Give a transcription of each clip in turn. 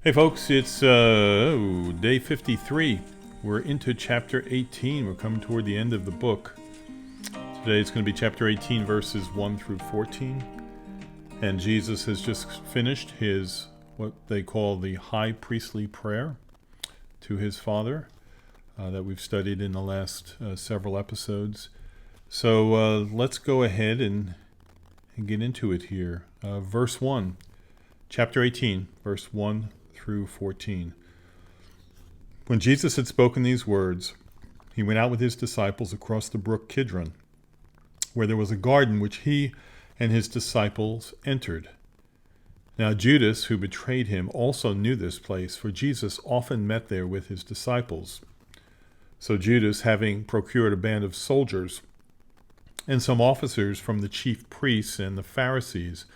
Hey folks, it's day 53. We're into chapter 18. We're coming toward the end of the book. Today it's going to be chapter 18, verses 1 through 14. And Jesus has just finished his, what they call the high priestly prayer to his Father that we've studied in the last several episodes. So let's go ahead and get into it here. Verse 1, chapter 18, verse 1 through 14. When Jesus had spoken these words, he went out with his disciples across the brook Kidron, where there was a garden which he and his disciples entered. Now Judas, who betrayed him, also knew this place, for Jesus often met there with his disciples. So Judas, having procured a band of soldiers and some officers from the chief priests and the Pharisees,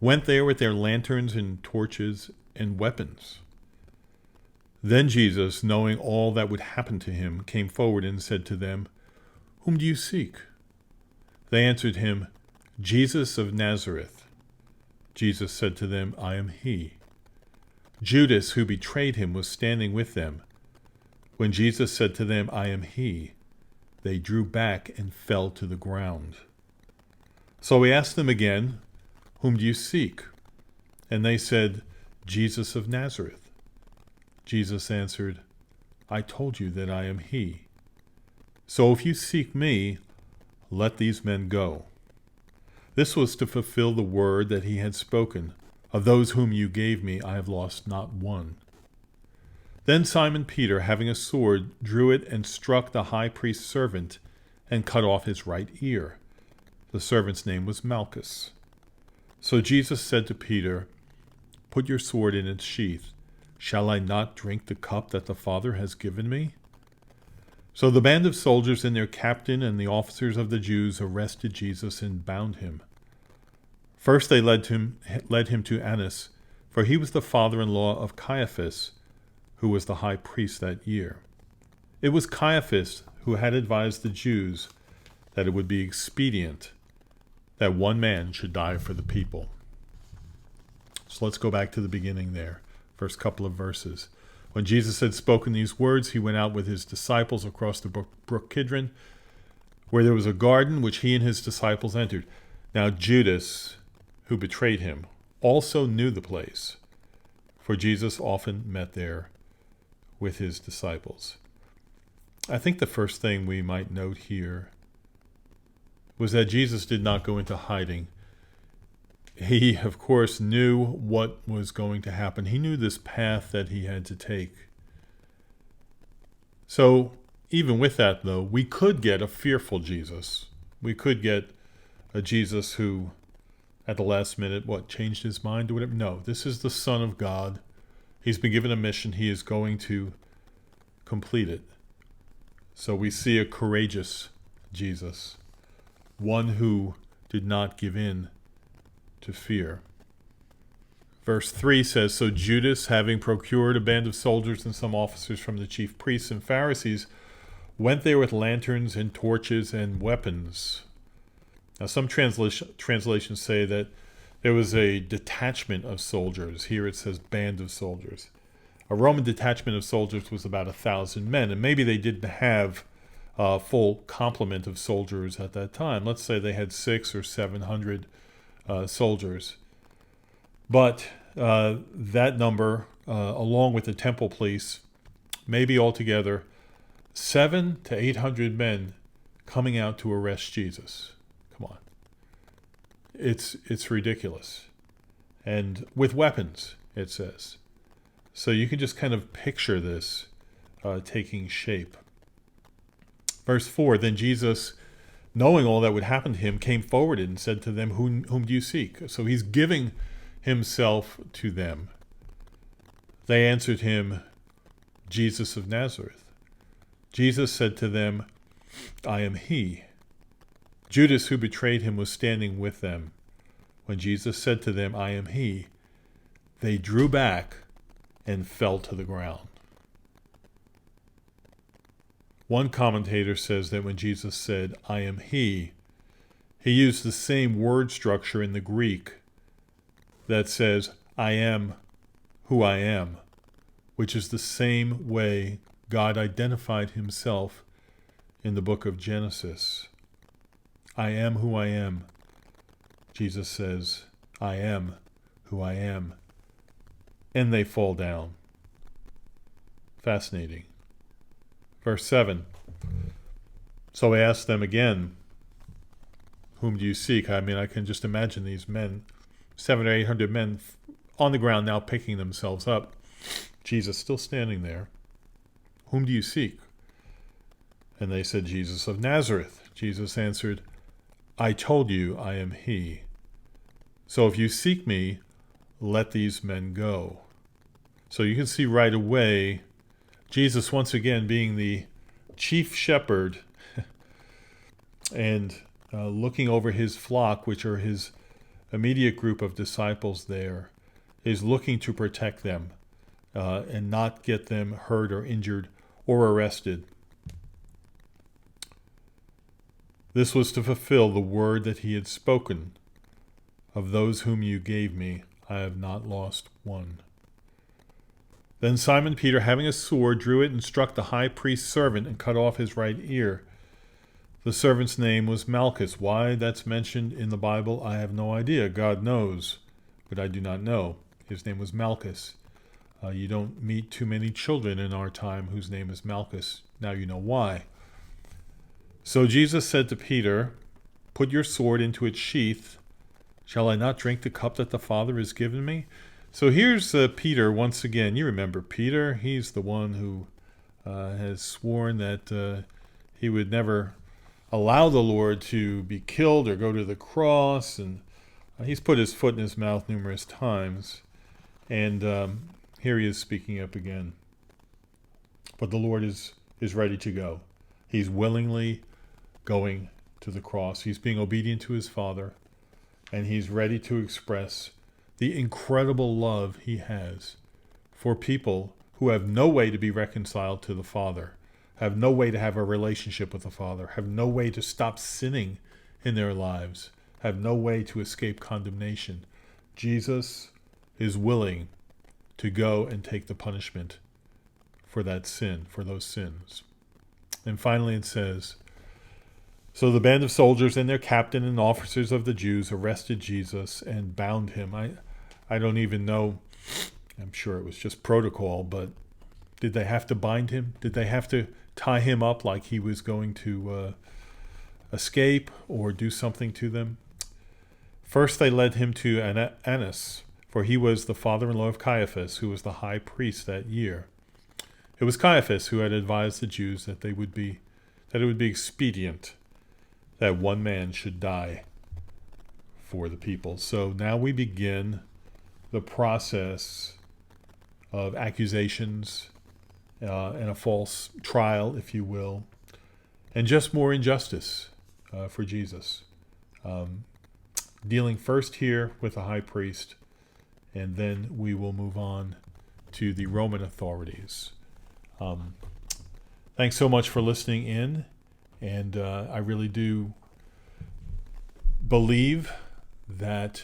went there with their lanterns and torches and weapons. Then Jesus, knowing all that would happen to him, came forward and said to them, "Whom do you seek?" They answered him, "Jesus of Nazareth." Jesus said to them, "I am he." Judas, who betrayed him, was standing with them. When Jesus said to them, "I am he," they drew back and fell to the ground. So he asked them again, "Whom do you seek?" And they said, "Jesus of Nazareth." Jesus answered, "I told you that I am he. So if you seek me, let these men go." This was to fulfill the word that he had spoken, "Of those whom you gave me, I have lost not one." Then Simon Peter, having a sword, drew it and struck the high priest's servant and cut off his right ear. The servant's name was Malchus. So Jesus said to Peter, "Put your sword in its sheath. Shall I not drink the cup that the Father has given me?" So the band of soldiers and their captain and the officers of the Jews arrested Jesus and bound him. First they led him to Annas, for he was the father-in-law of Caiaphas, who was the high priest that year. It was Caiaphas who had advised the Jews that it would be expedient that one man should die for the people. So let's go back to the beginning there, first couple of verses. When Jesus had spoken these words, he went out with his disciples across the brook Kidron, where there was a garden which he and his disciples entered. Now Judas, who betrayed him, also knew the place, for Jesus often met there with his disciples. I think the first thing we might note here was that Jesus did not go into hiding. He, of course, knew what was going to happen. He knew this path that he had to take. So, even with that, though, we could get a fearful Jesus. We could get a Jesus who, at the last minute, changed his mind or whatever. No, this is the Son of God. He's been given a mission. He is going to complete it. So we see a courageous Jesus, one who did not give in to fear. Verse 3 says, So Judas, having procured a band of soldiers and some officers from the chief priests and Pharisees, went there with lanterns and torches and weapons. Now some translations say that there was a detachment of soldiers. Here it says band of soldiers. A Roman detachment of soldiers was about 1,000 men, and maybe they didn't have a full complement of soldiers at that time. Let's say they had 600 or 700 soldiers. But that number, along with the temple police, maybe altogether 700 to 800 men coming out to arrest Jesus. Come on. It's ridiculous. And with weapons, it says. So you can just kind of picture this taking shape. Verse 4, Then Jesus, knowing all that would happen to him, came forward and said to them, Whom do you seek? So he's giving himself to them. They answered him, Jesus of Nazareth. Jesus said to them, I am he. Judas, who betrayed him, was standing with them. When Jesus said to them, I am he, they drew back and fell to the ground. One commentator says that when Jesus said, I am he used the same word structure in the Greek that says, I am who I am, which is the same way God identified himself in the book of Genesis. I am who I am. Jesus says, I am who I am. And they fall down. Fascinating. Verse 7. So I asked them again, whom do you seek? I mean, I can just imagine these men, 700 or 800 men on the ground now picking themselves up. Jesus still standing there. Whom do you seek? And they said, Jesus of Nazareth. Jesus answered, I told you I am he. So if you seek me, let these men go. So you can see right away, Jesus once again being the chief shepherd and looking over his flock, which are his immediate group of disciples there, is looking to protect them and not get them hurt or injured or arrested. This was to fulfill the word that he had spoken. Of those whom you gave me, I have not lost one. Then Simon Peter, having a sword, drew it and struck the high priest's servant and cut off his right ear. The servant's name was Malchus. Why that's mentioned in the Bible, I have no idea. God knows, but I do not know. His name was Malchus. You don't meet too many children in our time whose name is Malchus. Now you know why. So Jesus said to Peter, put your sword into its sheath. Shall I not drink the cup that the Father has given me? So here's Peter once again. You remember Peter. He's the one who has sworn that he would never allow the Lord to be killed or go to the cross. And he's put his foot in his mouth numerous times. And here he is speaking up again. But the Lord is ready to go. He's willingly going to the cross. He's being obedient to his Father. And he's ready to express the incredible love he has for people who have no way to be reconciled to the Father, have no way to have a relationship with the Father, have no way to stop sinning in their lives, have no way to escape condemnation. Jesus is willing to go and take the punishment for that sin, for those sins. And finally it says, so the band of soldiers and their captain and officers of the Jews arrested Jesus and bound him. I don't even know, I'm sure it was just protocol, but did they have to bind him? Did they have to tie him up like he was going to escape or do something to them? First they led him to Annas, for he was the father-in-law of Caiaphas, who was the high priest that year. It was Caiaphas who had advised the Jews that it would be expedient that one man should die for the people. So now we begin the process of accusations and a false trial, if you will, and just more injustice for Jesus. Dealing first here with the high priest, and then we will move on to the Roman authorities. Thanks so much for listening in. And I really do believe that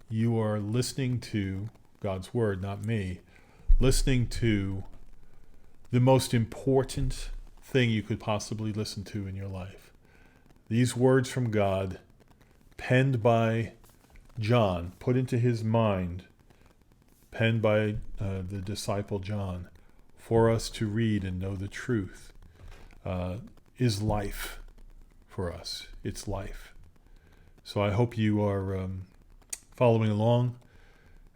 you are listening to God's Word, not me, listening to the most important thing you could possibly listen to in your life. These words from God, penned by John, put into his mind, penned by the disciple John, for us to read and know the truth, is life for us. It's life. So I hope you are following along.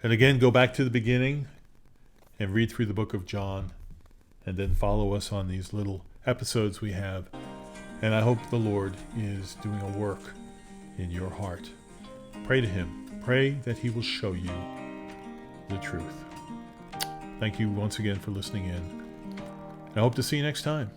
And again, go back to the beginning and read through the book of John, and then follow us on these little episodes we have. And I hope the Lord is doing a work in your heart. Pray to him. Pray that he will show you the truth. Thank you once again for listening in. I hope to see you next time.